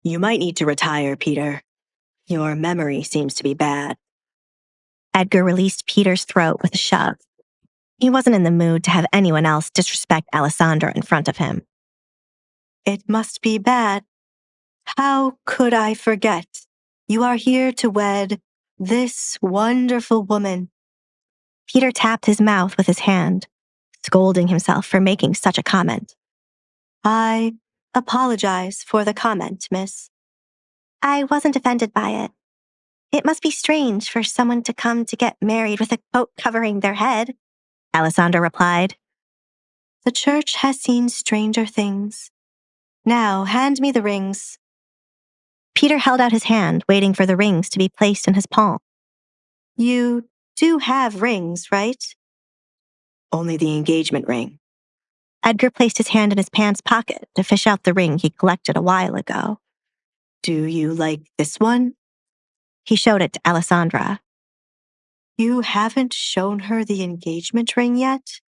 You might need to retire, Peter. Your memory seems to be bad. Edgar released Peter's throat with a shove. He wasn't in the mood to have anyone else disrespect Alessandra in front of him. It must be bad. How could I forget? You are here to wed this wonderful woman. Peter tapped his mouth with his hand, scolding himself for making such a comment. I apologize for the comment, miss. I wasn't offended by it. It must be strange for someone to come to get married with a coat covering their head, Alessandra replied. The church has seen stranger things. Now, hand me the rings. Peter held out his hand, waiting for the rings to be placed in his palm. You do have rings, right? Only the engagement ring. Edgar placed his hand in his pants pocket to fish out the ring he collected a while ago. Do you like this one? He showed it to Alessandra. You haven't shown her the engagement ring yet?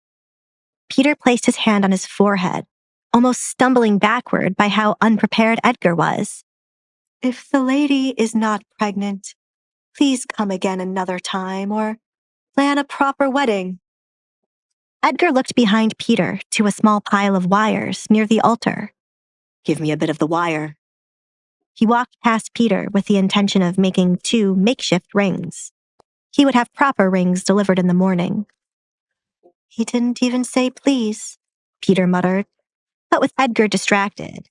Peter placed his hand on his forehead, almost stumbling backward by how unprepared Edgar was. If the lady is not pregnant, please come again another time or plan a proper wedding. Edgar looked behind Peter to a small pile of wires near the altar. Give me a bit of the wire. He walked past Peter with the intention of making 2 makeshift rings. He would have proper rings delivered in the morning. He didn't even say please, Peter muttered. But with Edgar distracted,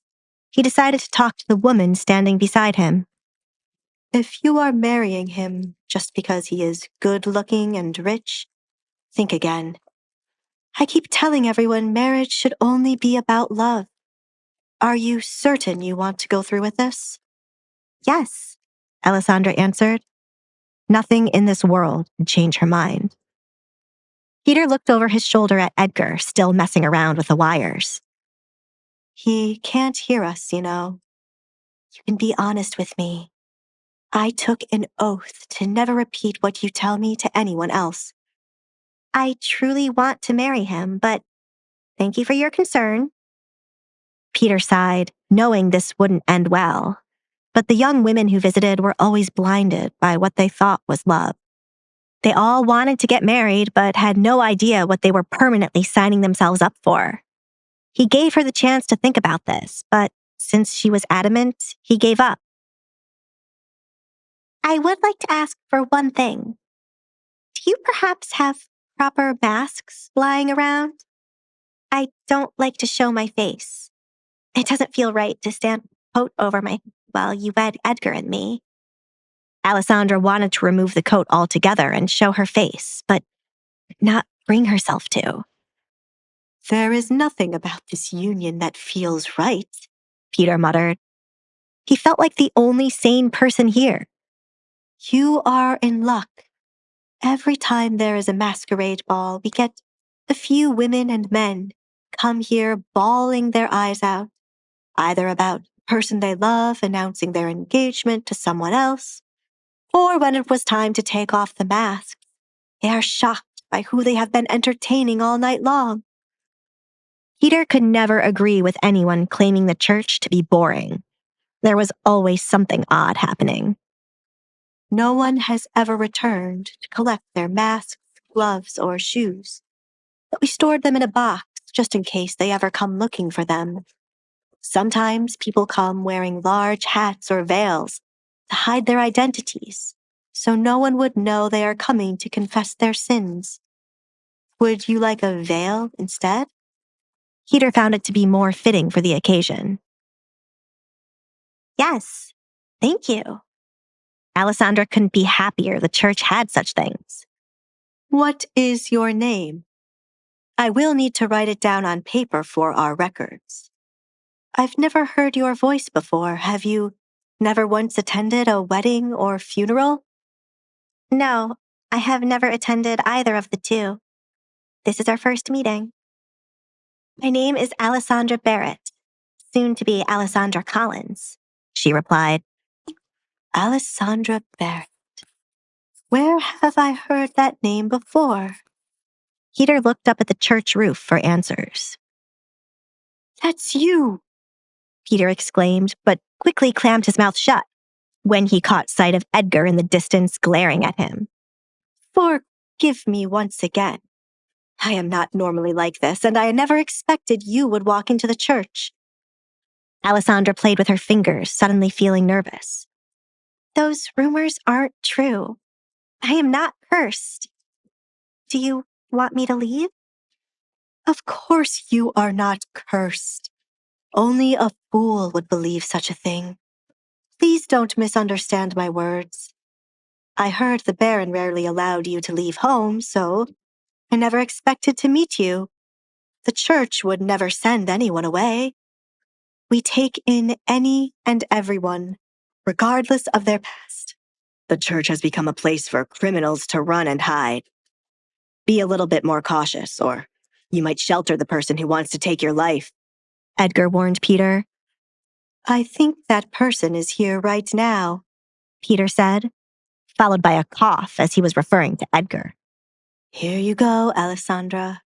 he decided to talk to the woman standing beside him. If you are marrying him just because he is good-looking and rich, think again. I keep telling everyone marriage should only be about love. Are you certain you want to go through with this? Yes, Alessandra answered. Nothing in this world would change her mind. Peter looked over his shoulder at Edgar, still messing around with the wires. He can't hear us, you know. You can be honest with me. I took an oath to never repeat what you tell me to anyone else. I truly want to marry him, but thank you for your concern. Peter sighed, knowing this wouldn't end well. But the young women who visited were always blinded by what they thought was love. They all wanted to get married, but had no idea what they were permanently signing themselves up for. He gave her the chance to think about this, but since she was adamant, he gave up. I would like to ask for one thing. Do you perhaps have proper masks lying around? I don't like to show my face. It doesn't feel right to stand with a coat over my head while you wed Edgar and me. Alessandra wanted to remove the coat altogether and show her face, but not bring herself to. There is nothing about this union that feels right, Peter muttered. He felt like the only sane person here. You are in luck. Every time there is a masquerade ball, we get a few women and men come here bawling their eyes out, either about the person they love announcing their engagement to someone else, or when it was time to take off the mask, they are shocked by who they have been entertaining all night long. Peter could never agree with anyone claiming the church to be boring. There was always something odd happening. No one has ever returned to collect their masks, gloves, or shoes, but we stored them in a box just in case they ever come looking for them. Sometimes people come wearing large hats or veils to hide their identities, so no one would know they are coming to confess their sins. Would you like a veil instead? Peter found it to be more fitting for the occasion. Yes, thank you. Alessandra couldn't be happier the church had such things. What is your name? I will need to write it down on paper for our records. I've never heard your voice before. Have you never once attended a wedding or funeral? No, I have never attended either of the two. This is our first meeting. My name is Alessandra Barrett, soon to be Alessandra Collins, she replied. Alessandra Barrett. Where have I heard that name before? Peter looked up at the church roof for answers. That's you! Peter exclaimed, but quickly clammed his mouth shut when he caught sight of Edgar in the distance glaring at him. Forgive me once again. I am not normally like this, and I never expected you would walk into the church. Alessandra played with her fingers, suddenly feeling nervous. Those rumors aren't true. I am not cursed. Do you want me to leave? Of course you are not cursed. Only a fool would believe such a thing. Please don't misunderstand my words. I heard the Baron rarely allowed you to leave home, so I never expected to meet you. The church would never send anyone away. We take in any and everyone, regardless of their past. The church has become a place for criminals to run and hide. Be a little bit more cautious, or you might shelter the person who wants to take your life. Edgar warned Peter. I think that person is here right now, Peter said, followed by a cough as he was referring to Edgar. Here you go, Alessandra.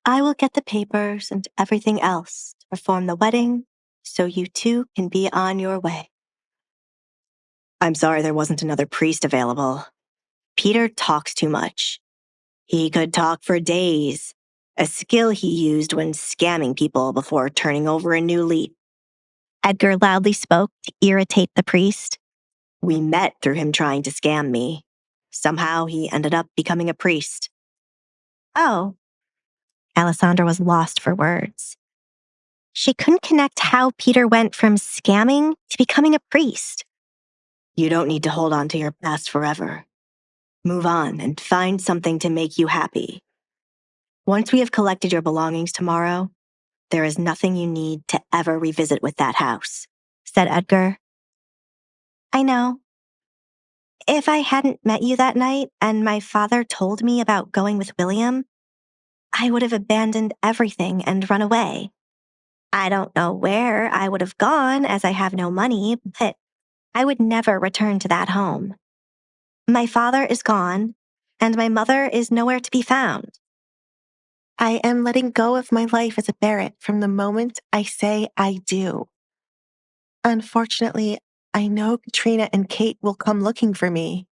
I will get the papers and everything else to perform the wedding so you two can be on your way. I'm sorry there wasn't another priest available. Peter talks too much. He could talk for days, a skill he used when scamming people before turning over a new leaf. Edgar loudly spoke to irritate the priest. We met through him trying to scam me. Somehow he ended up becoming a priest. Oh. Alessandra was lost for words. She couldn't connect how Peter went from scamming to becoming a priest. You don't need to hold on to your past forever. Move on and find something to make you happy. Once we have collected your belongings tomorrow, there is nothing you need to ever revisit with that house, said Edgar. I know. If I hadn't met you that night and my father told me about going with William, I would have abandoned everything and run away. I don't know where I would have gone as I have no money, but I would never return to that home. My father is gone, and my mother is nowhere to be found. I am letting go of my life as a Barrett from the moment I say I do. Unfortunately, I know Katrina and Kate will come looking for me.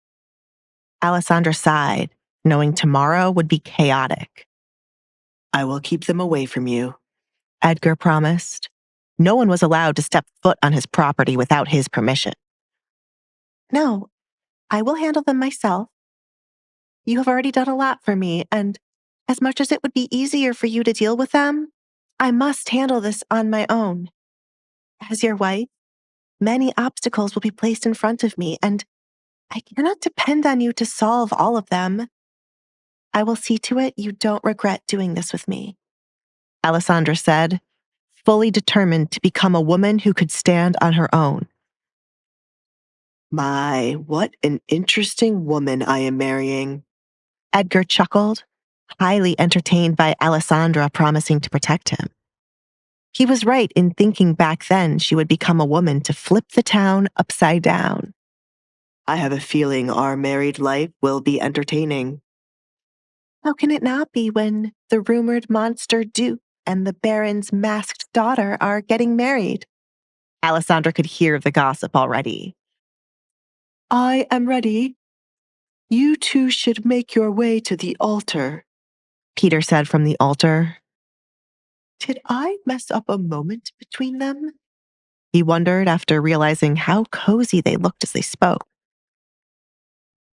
Alessandra sighed, knowing tomorrow would be chaotic. I will keep them away from you, Edgar promised. No one was allowed to step foot on his property without his permission. No, I will handle them myself. You have already done a lot for me, and as much as it would be easier for you to deal with them, I must handle this on my own. As your wife, many obstacles will be placed in front of me, and I cannot depend on you to solve all of them. I will see to it you don't regret doing this with me, Alessandra said, fully determined to become a woman who could stand on her own. My, what an interesting woman I am marrying. Edgar chuckled, highly entertained by Alessandra promising to protect him. He was right in thinking back then she would become a woman to flip the town upside down. I have a feeling our married life will be entertaining. How can it not be when the rumored monster Duke and the Baron's masked daughter are getting married? Alessandra could hear the gossip already. I am ready. You two should make your way to the altar, Peter said from the altar. Did I mess up a moment between them? He wondered after realizing how cozy they looked as they spoke.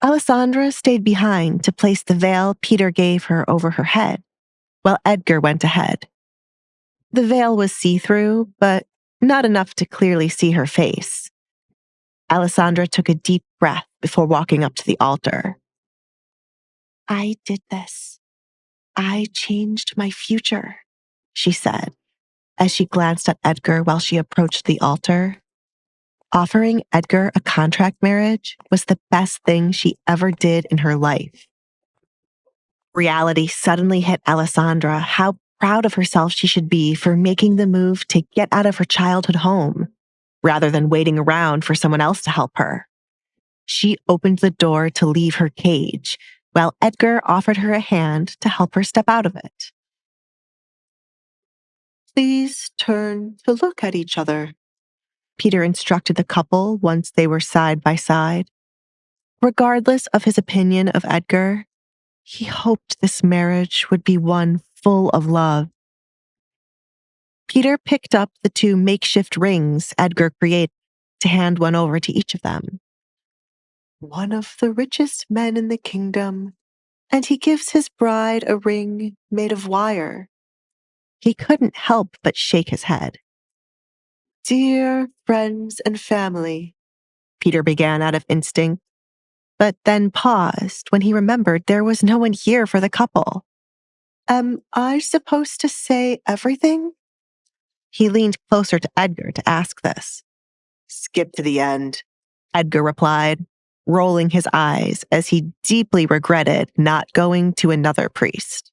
Alessandra stayed behind to place the veil Peter gave her over her head, while Edgar went ahead. The veil was see-through, but not enough to clearly see her face. Alessandra took a deep breath before walking up to the altar. I did this. I changed my future, she said, as she glanced at Edgar while she approached the altar. Offering Edgar a contract marriage was the best thing she ever did in her life. Reality suddenly hit Alessandra how proud of herself she should be for making the move to get out of her childhood home, rather than waiting around for someone else to help her. She opened the door to leave her cage, while Edgar offered her a hand to help her step out of it. Please turn to look at each other, Peter instructed the couple once they were side by side. Regardless of his opinion of Edgar, he hoped this marriage would be one full of love. Peter picked up the 2 makeshift rings Edgar created to hand one over to each of them. One of the richest men in the kingdom, and he gives his bride a ring made of wire. He couldn't help but shake his head. Dear friends and family, Peter began out of instinct, but then paused when he remembered there was no one here for the couple. am I supposed to say everything? He leaned closer to Edgar to ask this. Skip to the end, Edgar replied, rolling his eyes as he deeply regretted not going to another priest.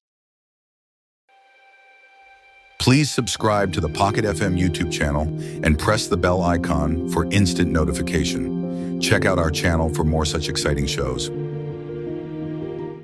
Please subscribe to the Pocket FM YouTube channel and press the bell icon for instant notification. Check out our channel for more such exciting shows.